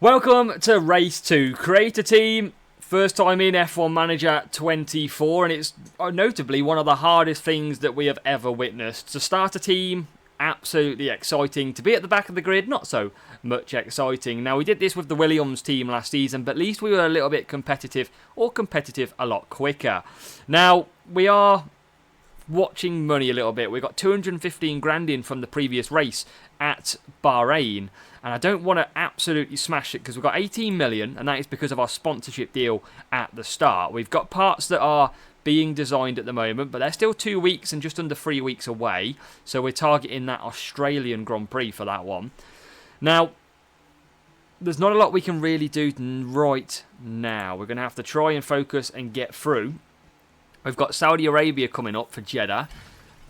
Welcome to Race 2. Create a team, first time in F1 Manager 24, and it's notably one of the hardest things that we have ever witnessed. To start a team, absolutely exciting. To be at the back of the grid, not so much exciting. Now, we did this with the Williams team last season, but at least we were a little bit competitive, or competitive a lot quicker. Now, we are watching money a little bit. We got 215 grand in from the previous race at Bahrain, and I don't want to absolutely smash it because we've got 18 million, and that is because of our sponsorship deal at the start. We've got parts that are being designed at the moment, but they're still 2 weeks and just under 3 weeks away, so we're targeting that Australian Grand Prix for that one. Now, there's not a lot we can really do right now. We're going to have to try and focus and get through. We've got Saudi Arabia coming up for Jeddah,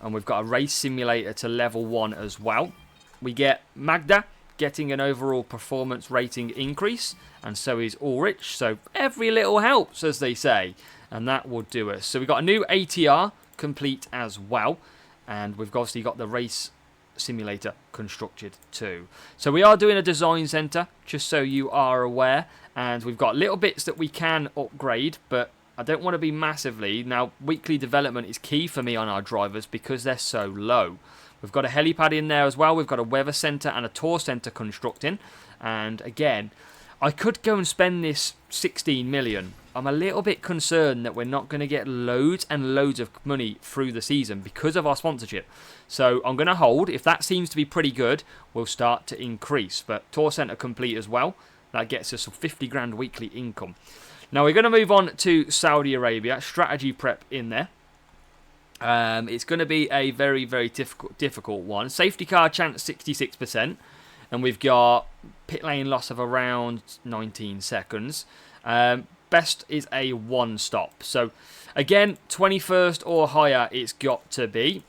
and we've got a race simulator to level 1 as well. We get Magda getting an overall performance rating increase, and so is Ulrich, so every little helps, as they say, and that will do us. So we've got a new ATR complete as well, and we've obviously got the race simulator constructed too. So we are doing a design centre, just so you are aware, and we've got little bits that we can upgrade, but I don't want to be massively. Now, weekly development is key for me on our drivers because they're so low. We've got a helipad in there as well. We've got a weather centre and a tour centre constructing. And again, I could go and spend this 16 million. I'm a little bit concerned that we're not going to get loads and loads of money through the season because of our sponsorship. So I'm going to hold. If that seems to be pretty good, we'll start to increase. But tour centre complete as well. That gets us 50 grand weekly income. Now we're going to move on to Saudi Arabia. Strategy prep in there. It's going to be a very, very difficult one. Safety car chance 66%. And we've got pit lane loss of around 19 seconds. Best is a 1 stop. So again, 21st or higher it's got to be.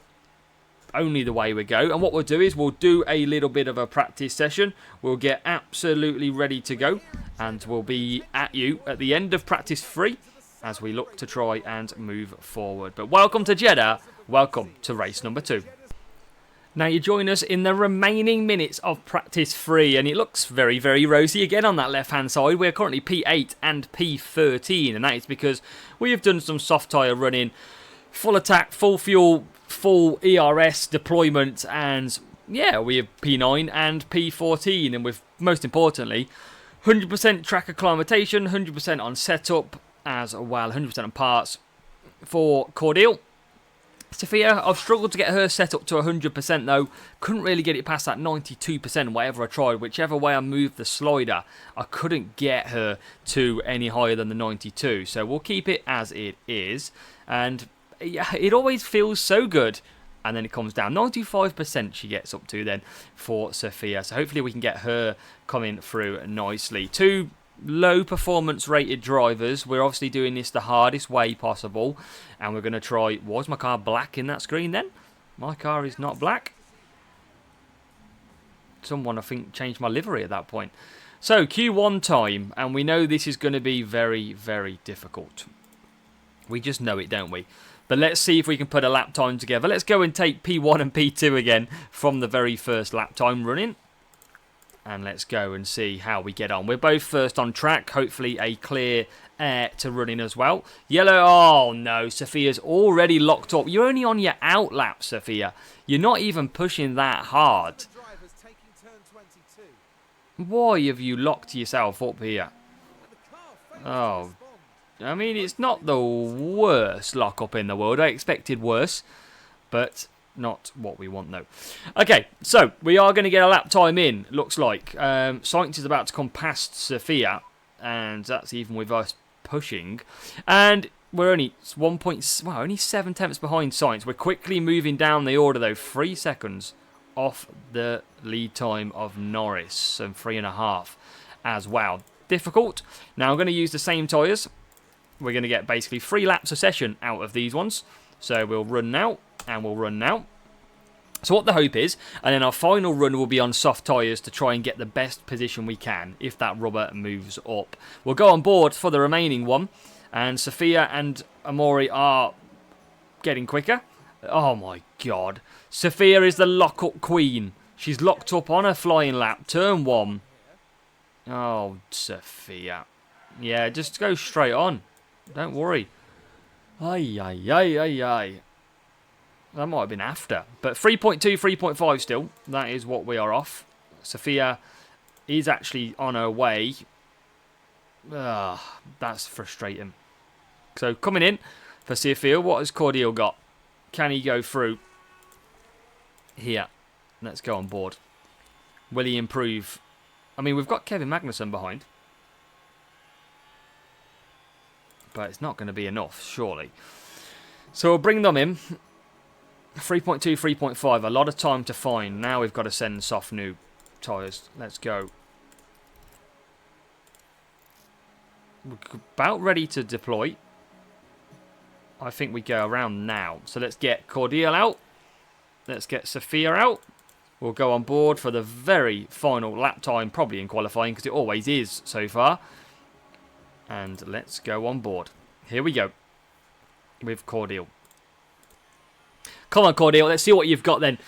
Only the way we go. And what we'll do is we'll do a little bit of a practice session. We'll get absolutely ready to go. And we'll be at you at the end of practice 3 as we look to try and move forward. But welcome to Jeddah. Welcome to race number 2. Now you join us in the remaining minutes of practice 3, and it looks very, very rosy again on that left-hand side. We're currently P8 and P13, and that is because we have done some soft tyre running, full attack, full fuel, full ERS deployment, and yeah, we have P9 and P14, and with, most importantly, 100% track acclimatation, 100% on setup as well, 100% on parts for Cordial. Sophia, I've struggled to get her set up to 100% though. Couldn't really get it past that 92% whatever I tried. Whichever way I moved the slider, I couldn't get her to any higher than the 92. So we'll keep it as it is. And yeah, it always feels so good. And then it comes down. 95% she gets up to then for Sophia. So hopefully we can get her coming through nicely. 2 low performance rated drivers. We're obviously doing this the hardest way possible. And we're going to try... Was my car black in that screen then? My car is not black. Someone, I think, changed my livery at that point. So, Q1 time. And we know this is going to be very, very difficult. We just know it, don't we? But let's see if we can put a lap time together. Let's go and take P1 and P2 again from the very first lap time running. And let's go and see how we get on. We're both first on track. Hopefully a clear air to run in as well. Yellow. Oh, no. Sophia's already locked up. You're only on your out lap, Sophia. You're not even pushing that hard. Why have you locked yourself up here? Oh, I mean, it's not the worst lock-up in the world. I expected worse, but not what we want, though. Okay, so we are going to get a lap time in, looks like. Sainz is about to come past Sophia, and that's even with us pushing. And we're only only 7 tenths behind Sainz. We're quickly moving down the order, though. 3 seconds off the lead time of Norris, and 3.5 as well. Difficult. Now I'm going to use the same tyres. We're going to get basically 3 laps a session out of these ones. So we'll run now, and we'll run now. So what the hope is, and then our final run will be on soft tyres to try and get the best position we can if that rubber moves up. We'll go on board for the remaining one, and Sophia and Amori are getting quicker. Oh my god. Sophia is the lock-up queen. She's locked up on her flying lap, turn 1. Oh, Sophia. Yeah, just go straight on. Don't worry. Ay, ay, ay, ay, ay. That might have been after. But 3.2, 3.5 still. That is what we are off. Sophia is actually on her way. That's frustrating. So coming in for Sophia, what has Cordial got? Can he go through? Here. Let's go on board. Will he improve? I mean, we've got Kevin Magnussen behind. But it's not going to be enough, surely. So we'll bring them in. 3.2, 3.5. A lot of time to find. Now we've got to send soft new tyres. Let's go. We're about ready to deploy. I think we go around now. So let's get Cordial out. Let's get Sophia out. We'll go on board for the very final lap time, probably in qualifying, because it always is so far. And let's go on board. Here we go. With Cordial. Come on, Cordial. Let's see what you've got then.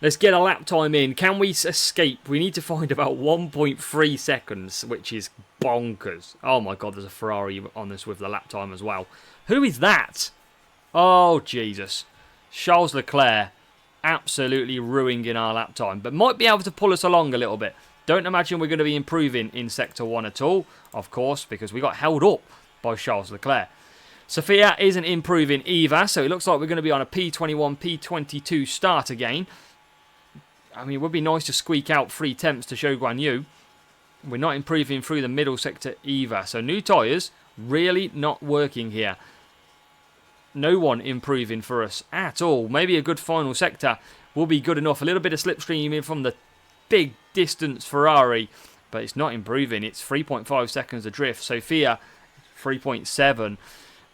Let's get a lap time in. Can we escape? We need to find about 1.3 seconds, which is bonkers. Oh my god, there's a Ferrari on this with the lap time as well. Who is that? Oh, Jesus. Charles Leclerc absolutely ruining our lap time, but might be able to pull us along a little bit. Don't imagine we're going to be improving in Sector 1 at all, of course, because we got held up by Charles Leclerc. Sophia isn't improving either, so it looks like we're going to be on a P21, P22 start again. I mean, it would be nice to squeak out 3 tenths to Zhou Guanyu. We're not improving through the middle sector either, so new tyres really not working here. No one improving for us at all. Maybe a good final sector will be good enough. A little bit of slipstream in from the big distance Ferrari, but it's not improving. It's 3.5 seconds adrift. Sophia, 3.7.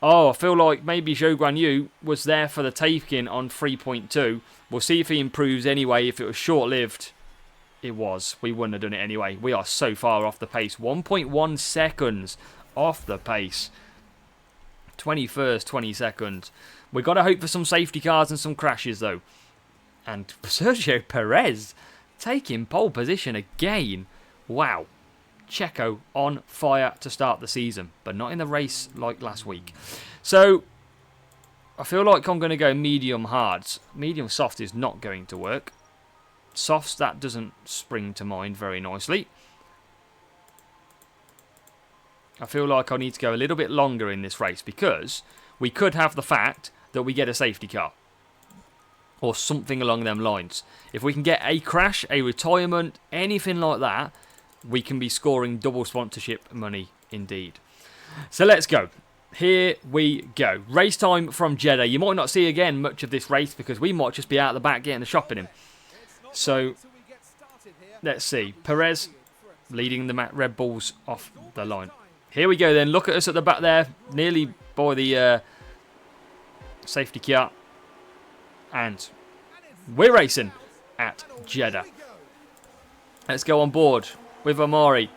Oh, I feel like maybe Zhou Guanyu was there for the taking on 3.2. We'll see if he improves anyway. If it was short-lived, it was. We wouldn't have done it anyway. We are so far off the pace. 1.1 seconds off the pace. 21st, 22nd. We've got to hope for some safety cars and some crashes, though. And Sergio Perez taking pole position again. Wow. Checo on fire to start the season, but not in the race like last week. So, I feel like I'm going to go medium hards. Medium soft is not going to work. Softs, that doesn't spring to mind very nicely. I feel like I need to go a little bit longer in this race because we could have the fact that we get a safety car. Or something along them lines. If we can get a crash, a retirement, anything like that, we can be scoring double sponsorship money indeed. So let's go. Here we go. Race time from Jeddah. You might not see again much of this race because we might just be out the back getting the shopping in. So let's see. Perez leading the Red Bulls off the line. Here we go then. Look at us at the back there. Nearly by the safety car. And we're racing at Jeddah. Let's go on board with Amari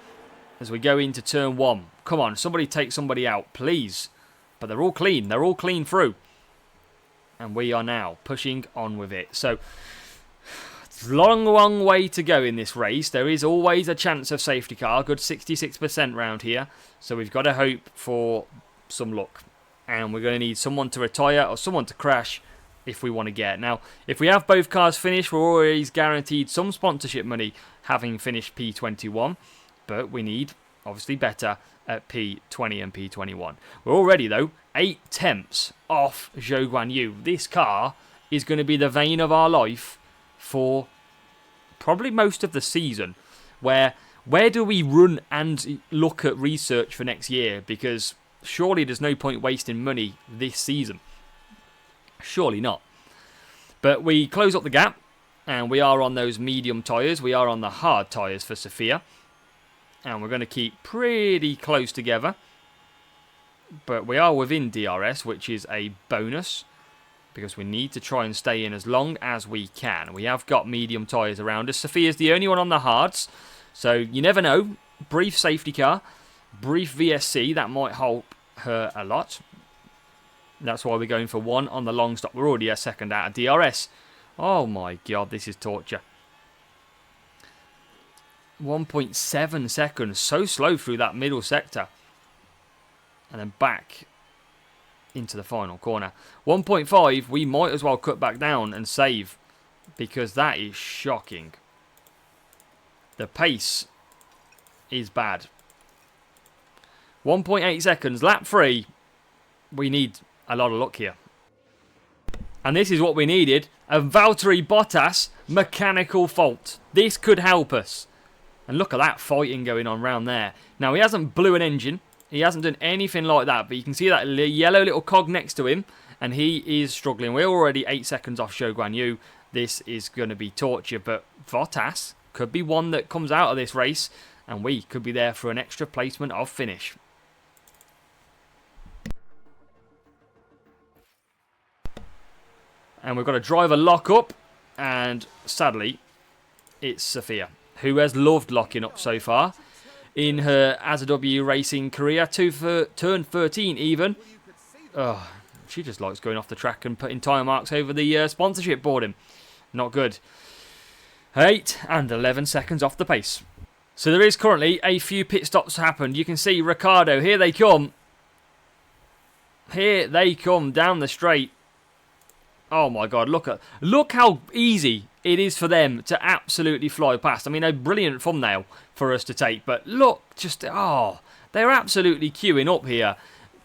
as we go into turn 1. Come on, somebody take somebody out, please. But they're all clean. They're all clean through. And we are now pushing on with it. So, long, long way to go in this race. There is always a chance of safety car. Good 66% round here. So we've got to hope for some luck. And we're going to need someone to retire or someone to crash if we want to get. Now, if we have both cars finished, we're always guaranteed some sponsorship money having finished P21. But we need, obviously, better at P20 and P21. We're already, though, 8 tenths off Zhou Guanyu. This car is going to be the vein of our life for probably most of the season. Where do we run and look at research for next year? Because surely there's no point wasting money this season. Surely not. But we close up the gap. And we are on those medium tyres. We are on the hard tyres for Sophia. And we're going to keep pretty close together. But we are within DRS, which is a bonus. Because we need to try and stay in as long as we can. We have got medium tyres around us. Sophia's the only one on the hards. So you never know. Brief safety car. Brief VSC. That might help her a lot. That's why we're going for 1 on the long stop. We're already a second out of DRS. Oh my god, this is torture. 1.7 seconds. So slow through that middle sector. And then back into the final corner. 1.5, we might as well cut back down and save, because that is shocking. The pace is bad. 1.8 seconds, lap 3. We need a lot of luck here. And this is what we needed. A Valtteri Bottas mechanical fault. This could help us. And look at that fighting going on round there. Now, he hasn't blew an engine. He hasn't done anything like that. But you can see that yellow little cog next to him. And he is struggling. We're already 8 seconds off Zhou Guanyu. This is going to be torture. But Bottas could be one that comes out of this race. And we could be there for an extra placement of finish. And we've got a driver lock up. And sadly, it's Sophia, who has loved locking up so far in her AZW racing career. Turn 13 even. Oh, she just likes going off the track and putting tyre marks over the sponsorship boarding. Not good. 8 and 11 seconds off the pace. So there is currently a few pit stops happened. You can see Ricciardo. Here they come. Here they come down the straight. Oh my God, look how easy it is for them to absolutely fly past. I mean, a brilliant thumbnail for us to take, but look, they're absolutely queuing up here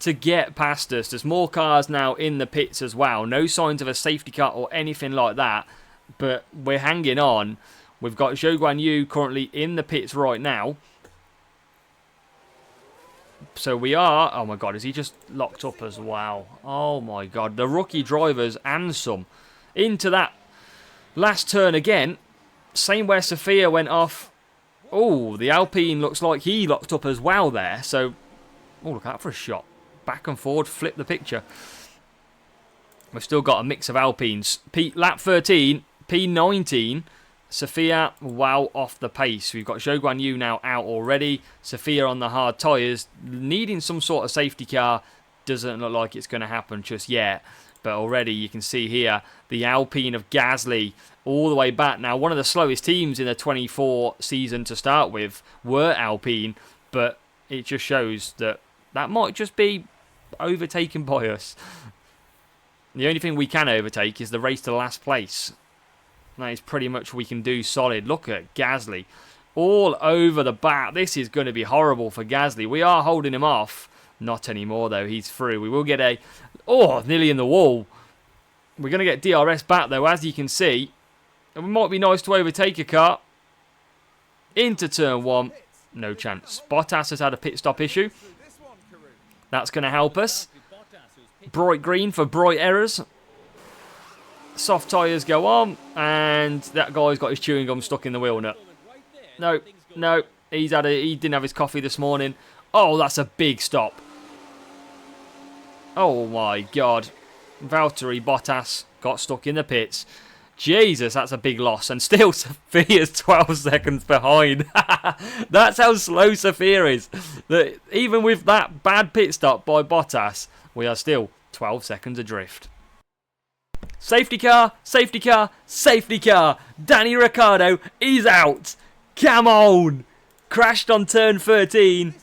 to get past us. There's more cars now in the pits as well. No signs of a safety car or anything like that, but we're hanging on. We've got Zhou Guanyu currently in the pits right now. So we are... Oh my God, is he just locked up as well? Oh my God, the rookie drivers and some. Into that last turn again. Same where Sophia went off. Oh, the Alpine looks like he locked up as well there. So, oh, look out for a shot. Back and forward, flip the picture. We've still got a mix of Alpines. Lap 13, P19. Sophia well off the pace. We've got Zhou Guanyu now out already. Sophia on the hard tyres, needing some sort of safety car. Doesn't look like it's going to happen just yet. But already you can see here the Alpine of Gasly all the way back. Now, one of the slowest teams in the 24 season to start with were Alpine. But it just shows that might just be overtaken by us. The only thing we can overtake is the race to last place. That is pretty much what we can do solid. Look at Gasly all over the back. This is going to be horrible for Gasly. We are holding him off. Not anymore, though. He's through. We will get a... Oh, nearly in the wall. We're going to get DRS back, though, as you can see. It might be nice to overtake a car. Into turn 1. No chance. Bottas has had a pit stop issue. That's going to help us. Bright green for bright errors. Soft tyres go on, and that guy's got his chewing gum stuck in the wheel nut. No, he didn't have his coffee this morning. Oh, that's a big stop. Oh my God. Valtteri Bottas got stuck in the pits. Jesus, that's a big loss. And still Sophia's 12 seconds behind. That's how slow Sophia is. Even with that bad pit stop by Bottas, we are still 12 seconds adrift. Safety car, safety car, safety car. Danny Ricciardo is out. Come on. Crashed on turn 13.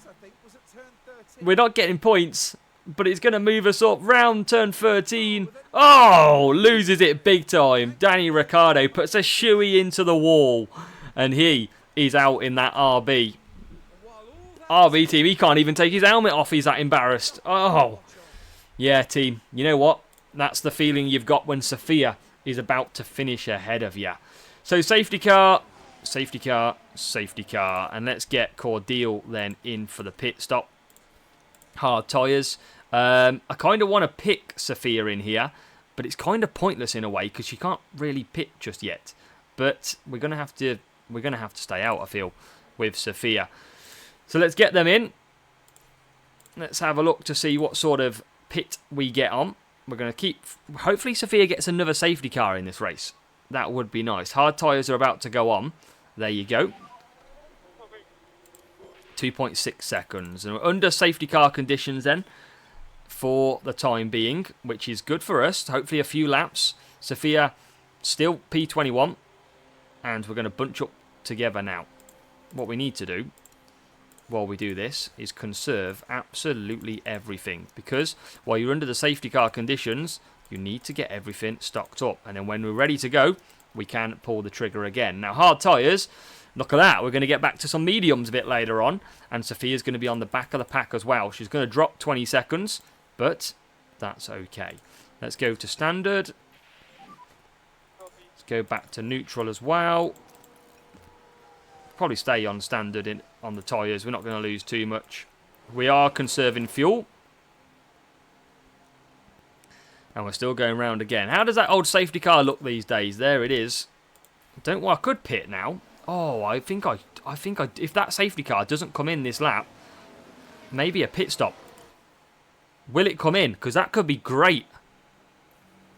We're not getting points, but it's going to move us up round turn 13. Oh, loses it big time. Danny Ricciardo puts a shoey into the wall, and he is out in that RB. RB team, he can't even take his helmet off. He's that embarrassed. Oh, yeah, team. You know what? That's the feeling you've got when Sophia is about to finish ahead of you. So safety car, safety car, safety car. And let's get Cordeal then in for the pit stop. Hard tyres. I kind of want to pick Sophia in here, but it's kind of pointless in a way because she can't really pit just yet. But we're gonna have to stay out, I feel, with Sophia. So let's get them in. Let's have a look to see what sort of pit we get on. We're going to keep... Hopefully Sophia gets another safety car in this race. That would be nice. Hard tyres are about to go on. There you go. 2.6 seconds. And we're under safety car conditions then for the time being, which is good for us. Hopefully a few laps. Sophia still P21. And we're going to bunch up together now. what we need to do while we do this is conserve absolutely everything, because while you're under the safety car conditions, you need to get everything stocked up, and then when we're ready to go, we can pull the trigger again. Now, hard tyres, look at that, we're going to get back to some mediums a bit later on, and Sophia's going to be on the back of the pack as well. She's going to drop 20 seconds, but that's okay. Let's go to standard. Let's go back to neutral as well. Probably stay on standard on the tyres. We're not going to lose too much. We are conserving fuel. And we're still going round again. How does that old safety car look these days? There it is. Don't I could pit now. Oh, I think if that safety car doesn't come in this lap, maybe a pit stop. Will it come in? Because that could be great.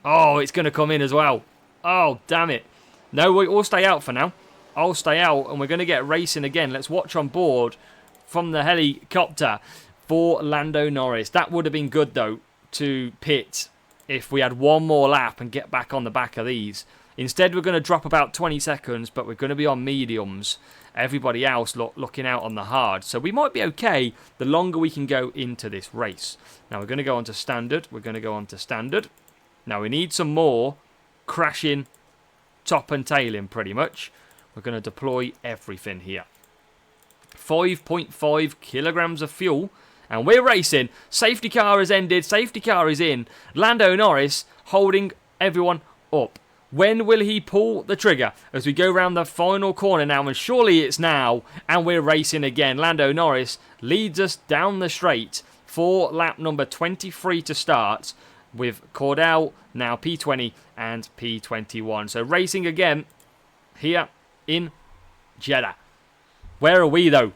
Oh, it's going to come in as well. Oh, damn it. No, we'll stay out for now. I'll stay out, and we're going to get racing again. Let's watch on board from the helicopter for Lando Norris. That would have been good, though, to pit if we had one more lap and get back on the back of these. Instead, we're going to drop about 20 seconds, but we're going to be on mediums. Everybody else looking out on the hard. So we might be okay the longer we can go into this race. Now, we're going to go on to standard. We're going to go on to standard. Now, we need some more crashing, top and tailing, pretty much. We're going to deploy everything here. 5.5 kilograms of fuel. And we're racing. Safety car has ended. Safety car is in. Lando Norris holding everyone up. When will he pull the trigger? As we go round the final corner now. And surely it's now. And we're racing again. Lando Norris leads us down the straight for lap number 23 to start. With Cordell now P20 and P21. So racing again here in Jeddah. Where are we though?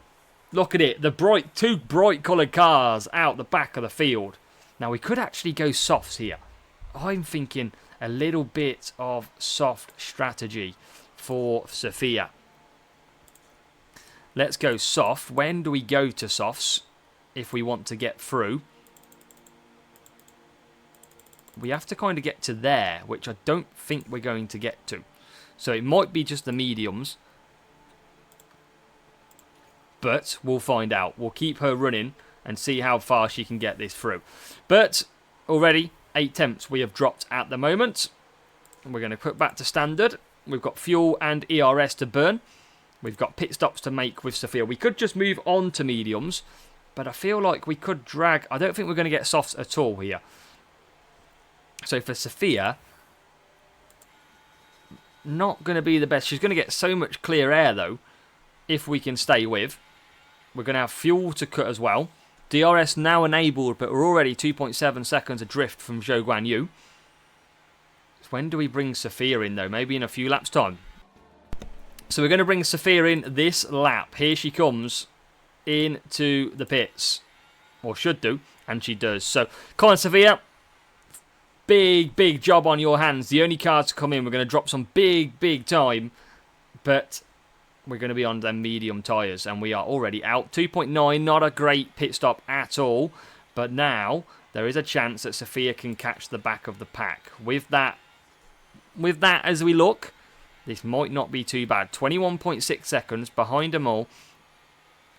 Look at it. The two bright coloured cars out the back of the field. Now we could actually go softs here. I'm thinking a little bit of soft strategy for Sophia. Let's go soft. When do we go to softs if we want to get through? We have to kind of get to there, which I don't think we're going to get to. So it might be just the mediums. But we'll find out. We'll keep her running and see how far she can get this through. But already 8 tenths we have dropped at the moment. And we're going to put back to standard. We've got fuel and ERS to burn. We've got pit stops to make with Sophia. We could just move on to mediums. But I feel like we could drag. I don't think we're going to get softs at all here. So for Sophia, not going to be the best. She's going to get so much clear air, though, if we can stay with. We're going to have fuel to cut as well. DRS now enabled, but we're already 2.7 seconds adrift from Zhou Guan Yu. So when do we bring Sophia in, though? Maybe in a few laps' time. So we're going to bring Sophia in this lap. Here she comes into the pits. Or should do, and she does. So, come on, Sophia. Big job on your hands. The only car to come in. We're going to drop some big time. But we're going to be on them medium tyres. And we are already out. 2.9. Not a great pit stop at all. But now there is a chance that Sophia can catch the back of the pack. With that as we look, this might not be too bad. 21.6 seconds behind them all.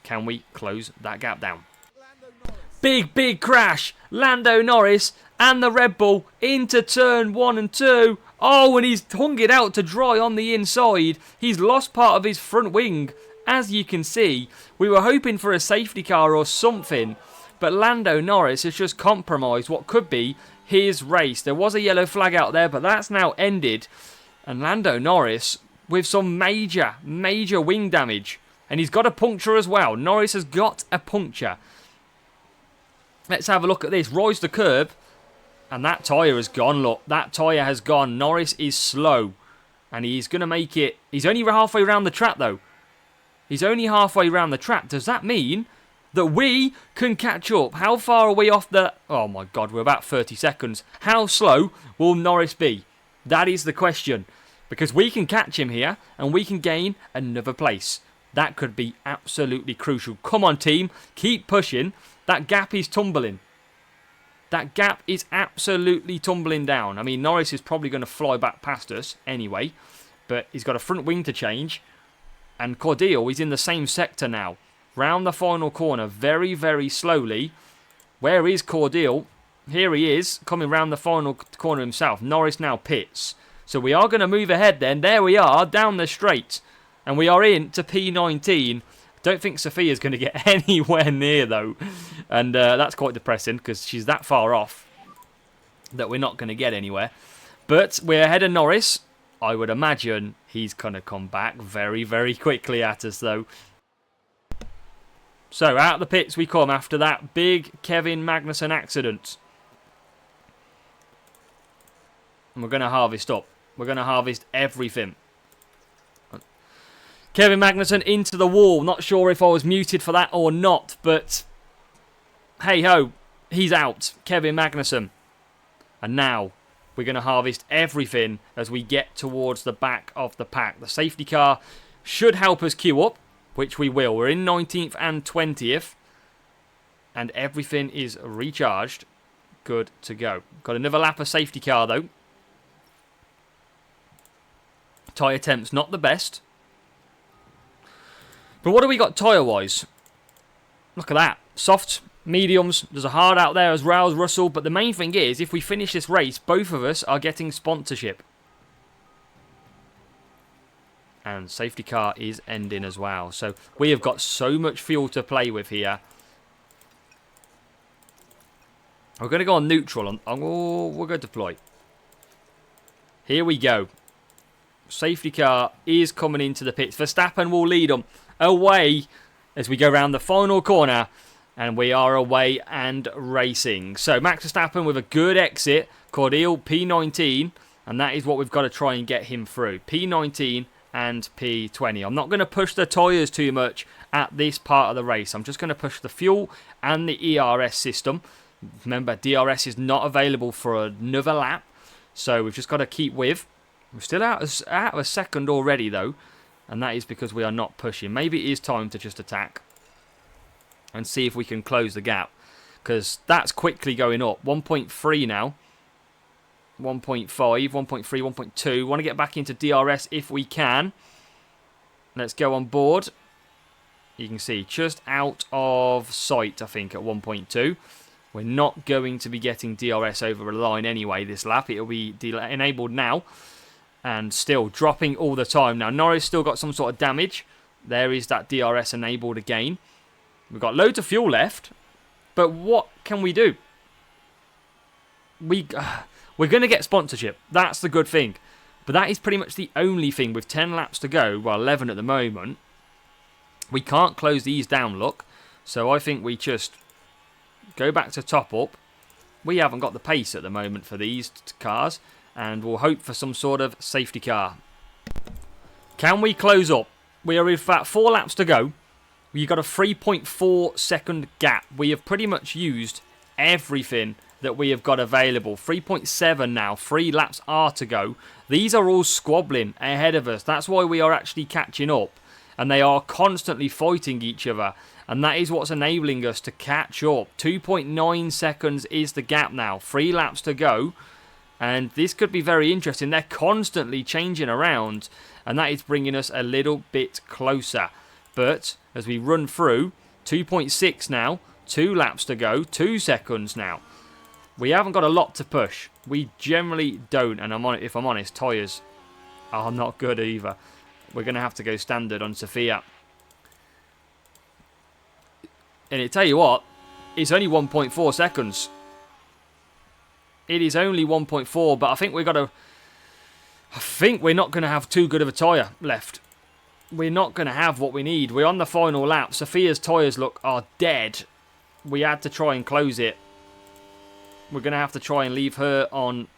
Can we close that gap down? Big crash. Lando Norris and the Red Bull into turn 1 and 2. Oh, and he's hung it out to dry on the inside. He's lost part of his front wing. As you can see, we were hoping for a safety car or something, but Lando Norris has just compromised what could be his race. There was a yellow flag out there, but that's now ended. And Lando Norris with some major wing damage. And he's got a puncture as well. Norris has got a puncture. Let's have a look at this. Rise the curb. And that tyre has gone, look. That tyre has gone. Norris is slow. And he's going to make it. He's only halfway around the track, though. He's only halfway around the track. Does that mean that we can catch up? How far are we off the... Oh, my God. We're about 30 seconds. How slow will Norris be? That is the question. Because we can catch him here. And we can gain another place. That could be absolutely crucial. Come on, team. Keep pushing. That gap is tumbling. That gap is absolutely tumbling down. I mean, Norris is probably going to fly back past us anyway. But he's got a front wing to change. And Cordeal is in the same sector now. Round the final corner, very, very slowly. Where is Cordeal? Here he is, coming round the final corner himself. Norris now pits. So we are going to move ahead then. There we are, down the straight. And we are in to P19. Don't think Sophia's going to get anywhere near, though. And that's quite depressing, because she's that far off that we're not going to get anywhere. But we're ahead of Norris. I would imagine he's going to come back very, very quickly at us, though. So, out of the pits we come after that big Kevin Magnussen accident. And we're going to harvest up. We're going to harvest everything. Kevin Magnussen into the wall. Not sure if I was muted for that or not, but hey ho, he's out. Kevin Magnussen. And now we're going to harvest everything as we get towards the back of the pack. The safety car should help us queue up, which we will. We're in 19th and 20th. And everything is recharged. Good to go. Got another lap of safety car though. Tyre temp's not the best. But what do we got tyre-wise? Look at that. Soft, mediums. There's a hard out there as well as Russell. But the main thing is, if we finish this race, both of us are getting sponsorship. And safety car is ending as well. So we have got so much fuel to play with here. We're going to go on neutral. Oh, we're going to deploy. Here we go. Safety car is coming into the pits. Verstappen will lead them away as we go around the final corner. And we are away and racing. So Max Verstappen with a good exit. Cordeal P19. And that is what we've got to try and get him through. P19 and P20. I'm not going to push the tyres too much at this part of the race. I'm just going to push the fuel and the ERS system. Remember, DRS is not available for another lap. So we've just got to keep with. We're still out of a second already, though. And that is because we are not pushing. Maybe it is time to just attack. And see if we can close the gap. Because that's quickly going up. 1.3 now. 1.5, 1.3, 1.2. Want to get back into DRS if we can. Let's go on board. You can see just out of sight, I think, at 1.2. We're not going to be getting DRS over a line anyway this lap. It will be enabled now. And still dropping all the time. Now, Norris still got some sort of damage. There is that DRS enabled again. We've got loads of fuel left. But what can we do? We're going to get sponsorship. That's the good thing. But that is pretty much the only thing. With 10 laps to go, well, 11 at the moment. We can't close these down, look. So I think we just go back to top up. We haven't got the pace at the moment for these cars. And we'll hope for some sort of safety car. Can we close up? We are with about 4 laps to go. We've got a 3.4 second gap. We have pretty much used everything that we have got available. 3.7 now. 3 laps are to go. These are all squabbling ahead of us. That's why we are actually catching up. And they are constantly fighting each other. And that is what's enabling us to catch up. 2.9 seconds is the gap now. 3 laps to go. And this could be very interesting. They're constantly changing around. And that is bringing us a little bit closer. But as we run through, 2.6 now. 2 laps to go. 2 seconds now. We haven't got a lot to push. We generally don't. And if I'm honest, tyres are not good either. We're going to have to go standard on Sophia. And I tell you what, it's only 1.4 seconds. It is only 1.4, but I think we're not going to have too good of a tyre left. We're not going to have what we need. We're on the final lap. Sophia's tyres are dead. We had to try and close it. We're going to have to try and leave her on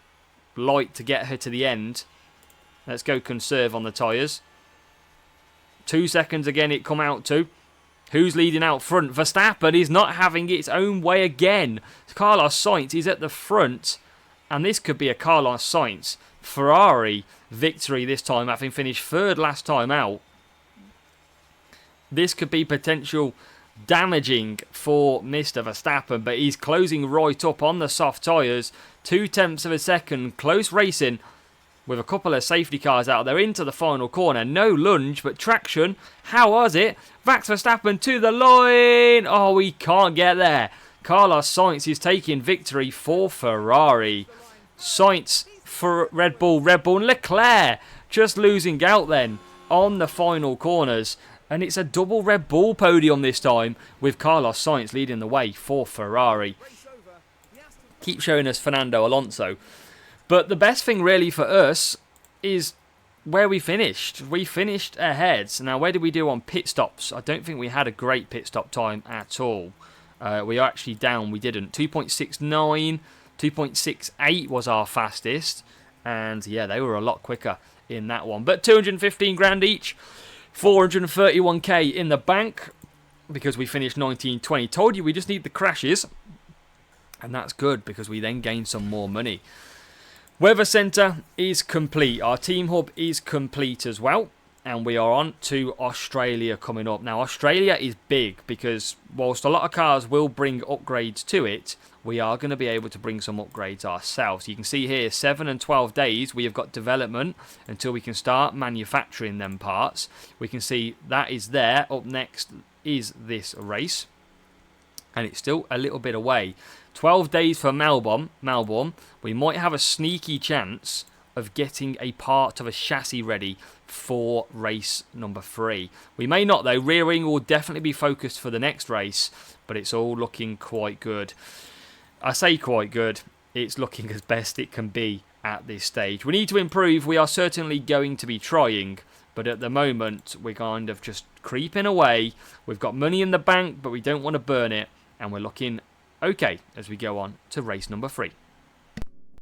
light to get her to the end. Let's go conserve on the tyres. 2 seconds again it come out to. Who's leading out front? Verstappen is not having its own way again. Carlos Sainz is at the front. And this could be a Carlos Sainz Ferrari victory this time, having finished 3rd last time out. This could be potential damaging for Mr. Verstappen, but he's closing right up on the soft tyres. 0.2 of a second. Close racing. with a couple of safety cars out there into the final corner. No lunge, but traction. How was it? Max Verstappen to the line. Oh, we can't get there. Carlos Sainz is taking victory for Ferrari. Sainz for Red Bull. And Leclerc just losing out then on the final corners. And it's a double Red Bull podium this time with Carlos Sainz leading the way for Ferrari. Keep showing us Fernando Alonso. But the best thing really for us is where we finished. We finished ahead. Now, where did we do on pit stops? I don't think we had a great pit stop time at all. We are actually down. We didn't. 2.69, 2.68 was our fastest. And yeah, they were a lot quicker in that one. But 215 grand each. 431k in the bank because we finished 19-20. Told you we just need the crashes. And that's good because we then gain some more money. Weather Centre is complete. Our team hub is complete as well. And we are on to Australia coming up. Now, Australia is big because whilst a lot of cars will bring upgrades to it, we are going to be able to bring some upgrades ourselves. You can see here, 7 and 12 days, we have got development until we can start manufacturing them parts. We can see that is there. Up next is this race. And it's still a little bit away. 12 days for Melbourne. We might have a sneaky chance of getting a part of a chassis ready for race number 3. We may not though. Rear wing will definitely be focused for the next race, but it's all looking quite good. I say quite good. It's looking as best it can be at this stage. We need to improve. We are certainly going to be trying, but at the moment we're kind of just creeping away. We've got money in the bank, but we don't want to burn it, and we're looking okay as we go on to race number 3.